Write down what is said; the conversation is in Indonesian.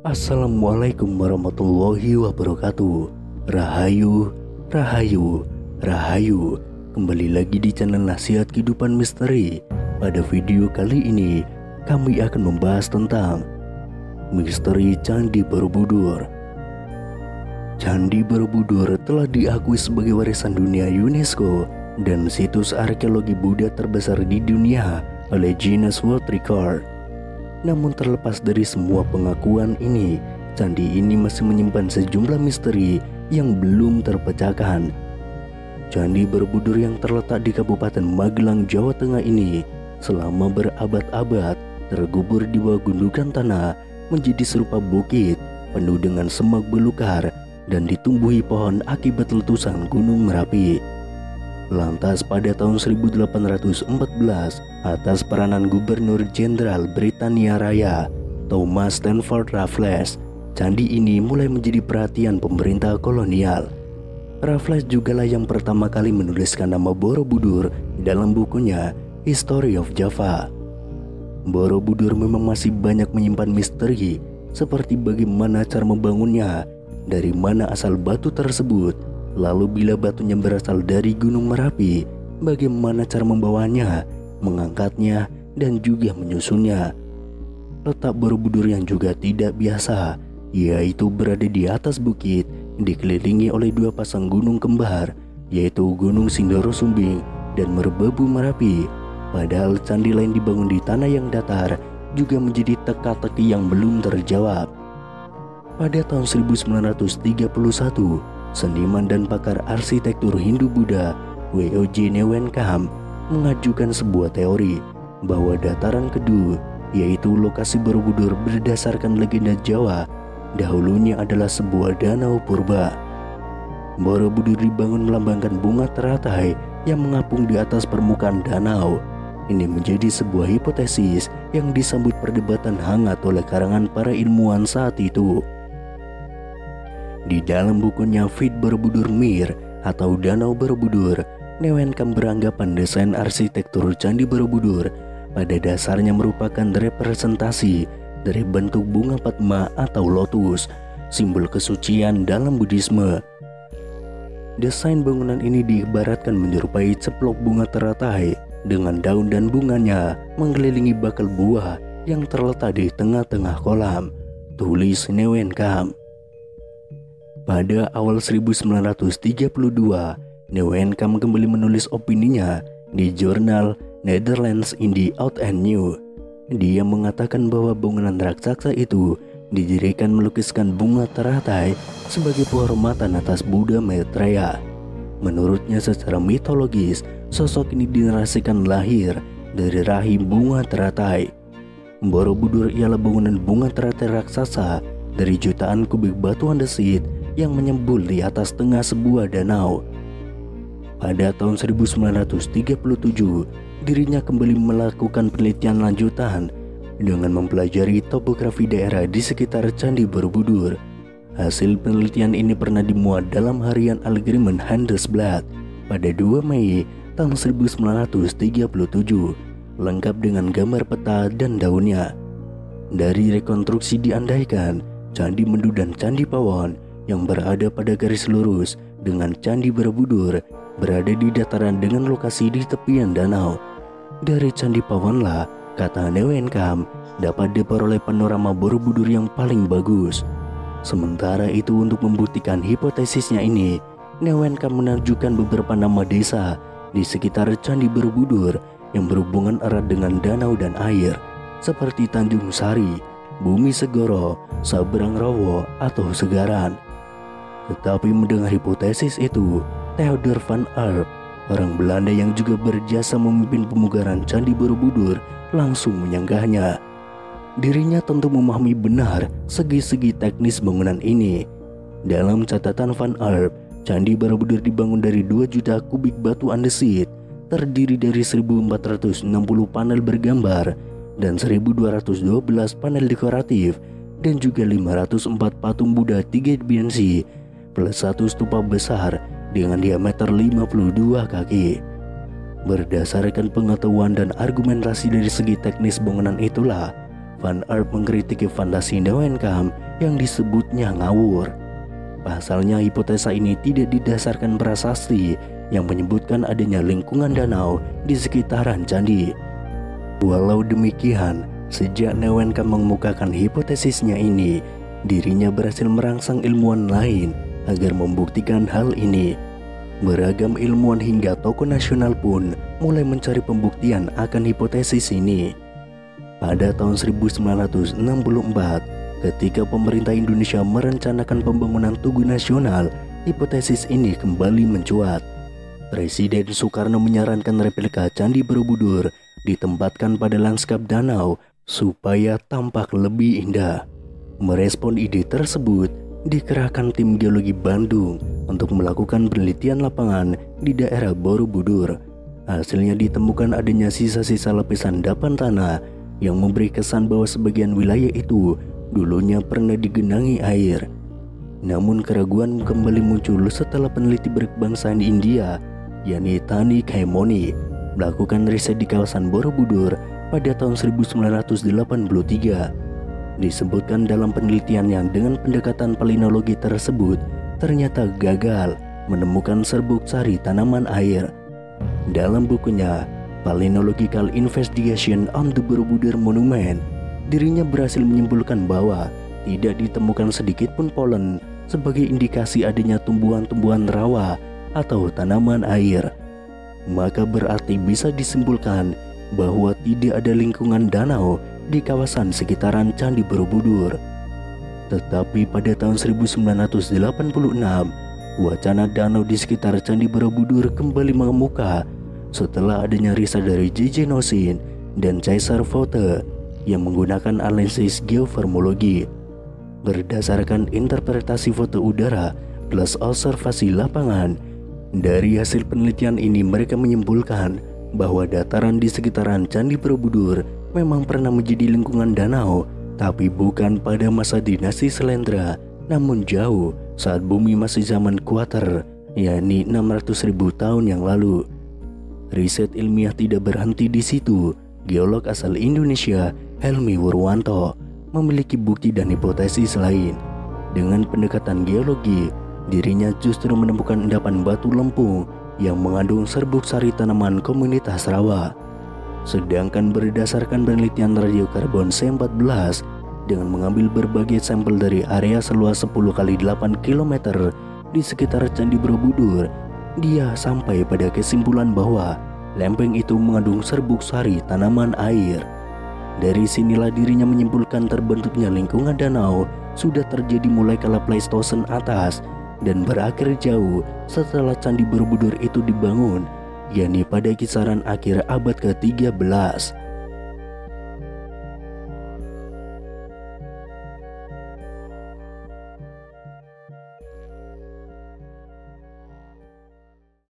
Assalamualaikum warahmatullahi wabarakatuh. Rahayu, Rahayu, Rahayu. Kembali lagi di channel Nasihat Kehidupan Misteri. Pada video kali ini kami akan membahas tentang misteri Candi Borobudur. Candi Borobudur telah diakui sebagai warisan dunia UNESCO dan situs arkeologi Buddha terbesar di dunia oleh Guinness World Record. Namun terlepas dari semua pengakuan ini, candi ini masih menyimpan sejumlah misteri yang belum terpecahkan. Candi Borobudur yang terletak di Kabupaten Magelang, Jawa Tengah ini selama berabad-abad terkubur di bawah gundukan tanah menjadi serupa bukit penuh dengan semak belukar dan ditumbuhi pohon akibat letusan Gunung Merapi. Lantas pada tahun 1814 atas peranan Gubernur Jenderal Britania Raya Thomas Stamford Raffles, candi ini mulai menjadi perhatian pemerintah kolonial. Raffles jugalah yang pertama kali menuliskan nama Borobudur dalam bukunya History of Java. Borobudur memang masih banyak menyimpan misteri seperti bagaimana cara membangunnya, dari mana asal batu tersebut, lalu bila batunya berasal dari Gunung Merapi, bagaimana cara membawanya, mengangkatnya, dan juga menyusunnya. Letak Borobudur yang juga tidak biasa, yaitu berada di atas bukit, dikelilingi oleh dua pasang gunung kembar, yaitu Gunung Sindoro Sumbing dan Merbabu Merapi. Padahal candi lain dibangun di tanah yang datar juga menjadi teka-teki yang belum terjawab. Pada tahun 1931, seniman dan pakar arsitektur Hindu-Buddha W.O.J. Newenkam mengajukan sebuah teori bahwa dataran Kedu, yaitu lokasi Borobudur berdasarkan legenda Jawa, dahulunya adalah sebuah danau purba. Borobudur dibangun melambangkan bunga teratai yang mengapung di atas permukaan danau. Ini menjadi sebuah hipotesis yang disambut perdebatan hangat oleh karangan para ilmuwan saat itu. Di dalam bukunya Fit Borobudur Mir atau Danau Borobudur, Newenkam beranggapan desain arsitektur Candi Borobudur pada dasarnya merupakan representasi dari bentuk bunga padma atau lotus, simbol kesucian dalam Buddhisme. Desain bangunan ini diibaratkan menyerupai ceplok bunga teratai dengan daun dan bunganya mengelilingi bakal buah yang terletak di tengah-tengah kolam, tulis Newenkam. Pada awal 1932, Newenkam kembali menulis opininya di jurnal Netherlands in the Oud and New. Dia mengatakan bahwa bangunan raksasa itu didirikan melukiskan bunga teratai sebagai penghormatan atas Buddha Maitreya. Menurutnya secara mitologis, sosok ini dinarasikan lahir dari rahim bunga teratai. Borobudur ialah bangunan bunga teratai raksasa dari jutaan kubik batu andesit yang menyembul di atas tengah sebuah danau. Pada tahun 1937, dirinya kembali melakukan penelitian lanjutan dengan mempelajari topografi daerah di sekitar Candi Borobudur. Hasil penelitian ini pernah dimuat dalam harian Algemeen Handelsblad pada 2 Mei tahun 1937, lengkap dengan gambar peta dan daunnya. Dari rekonstruksi diandaikan Candi Mendu dan Candi Pawon yang berada pada garis lurus dengan Candi Borobudur berada di dataran dengan lokasi di tepian danau. Dari Candi Pawonlah, kata Newenkam, dapat diperoleh panorama Borobudur yang paling bagus. Sementara itu, untuk membuktikan hipotesisnya ini, Newenkam menunjukkan beberapa nama desa di sekitar Candi Borobudur yang berhubungan erat dengan danau dan air, seperti Tanjung Sari, Bumi Segoro, Sabrang Rowo, atau Segaran. Tetapi mendengar hipotesis itu, Theodor van Erp, orang Belanda yang juga berjasa memimpin pemugaran Candi Borobudur, langsung menyanggahnya. Dirinya tentu memahami benar segi-segi teknis bangunan ini. Dalam catatan van Erp, Candi Borobudur dibangun dari 2 juta kubik batu andesit, terdiri dari 1460 panel bergambar dan 1212 panel dekoratif, dan juga 504 patung Buddha 3 dimensi plus 1 stupa besar dengan diameter 52 kaki. Berdasarkan pengetahuan dan argumentasi dari segi teknis bangunan itulah, Van Arp mengkritiki fantasi Neuenkamp yang disebutnya ngawur. Pasalnya hipotesa ini tidak didasarkan prasasti yang menyebutkan adanya lingkungan danau di sekitaran candi. Walau demikian, sejak Neuenkamp mengemukakan hipotesisnya ini, dirinya berhasil merangsang ilmuwan lain agar membuktikan hal ini. Beragam ilmuwan hingga tokoh nasional pun mulai mencari pembuktian akan hipotesis ini. Pada tahun 1964, ketika pemerintah Indonesia merencanakan pembangunan Tugu Nasional, hipotesis ini kembali mencuat. Presiden Soekarno menyarankan replika Candi Borobudur ditempatkan pada lanskap danau supaya tampak lebih indah. Merespon ide tersebut, dikerahkan tim geologi Bandung untuk melakukan penelitian lapangan di daerah Borobudur. Hasilnya ditemukan adanya sisa-sisa lapisan endapan tanah yang memberi kesan bahwa sebagian wilayah itu dulunya pernah digenangi air. Namun keraguan kembali muncul setelah peneliti berkebangsaan India, yakni Tani Kaimoni, melakukan riset di kawasan Borobudur pada tahun 1983. Disebutkan dalam penelitiannya dengan pendekatan palinologi tersebut, ternyata gagal menemukan serbuk sari tanaman air. Dalam bukunya Palynological Investigation on the Borobudur Monument, dirinya berhasil menyimpulkan bahwa tidak ditemukan sedikit pun polen sebagai indikasi adanya tumbuhan-tumbuhan rawa atau tanaman air. Maka berarti bisa disimpulkan bahwa tidak ada lingkungan danau di kawasan sekitaran Candi Borobudur. Tetapi pada tahun 1986, wacana danau di sekitar Candi Borobudur kembali mengemuka setelah adanya riset dari J.J. Nosin dan Caesar Voute yang menggunakan analisis geoformologi. Berdasarkan interpretasi foto udara plus observasi lapangan, dari hasil penelitian ini mereka menyimpulkan bahwa dataran di sekitaran Candi Borobudur memang pernah menjadi lingkungan danau, tapi bukan pada masa dinasti Selendra, namun jauh saat bumi masih zaman kuater, yakni 600.000 tahun yang lalu. Riset ilmiah tidak berhenti di situ. Geolog asal Indonesia, Helmi Wurwanto, memiliki bukti dan hipotesis lain. Dengan pendekatan geologi, dirinya justru menemukan endapan batu lempung yang mengandung serbuk sari tanaman komunitas rawa. Sedangkan berdasarkan penelitian radiokarbon C14 dengan mengambil berbagai sampel dari area seluas 10 x 8 km di sekitar Candi Borobudur, dia sampai pada kesimpulan bahwa lempeng itu mengandung serbuk sari tanaman air. Dari sinilah dirinya menyimpulkan terbentuknya lingkungan danau sudah terjadi mulai kala Pleistosen atas dan berakhir jauh setelah Candi Borobudur itu dibangun, yakni pada kisaran akhir abad ke-13.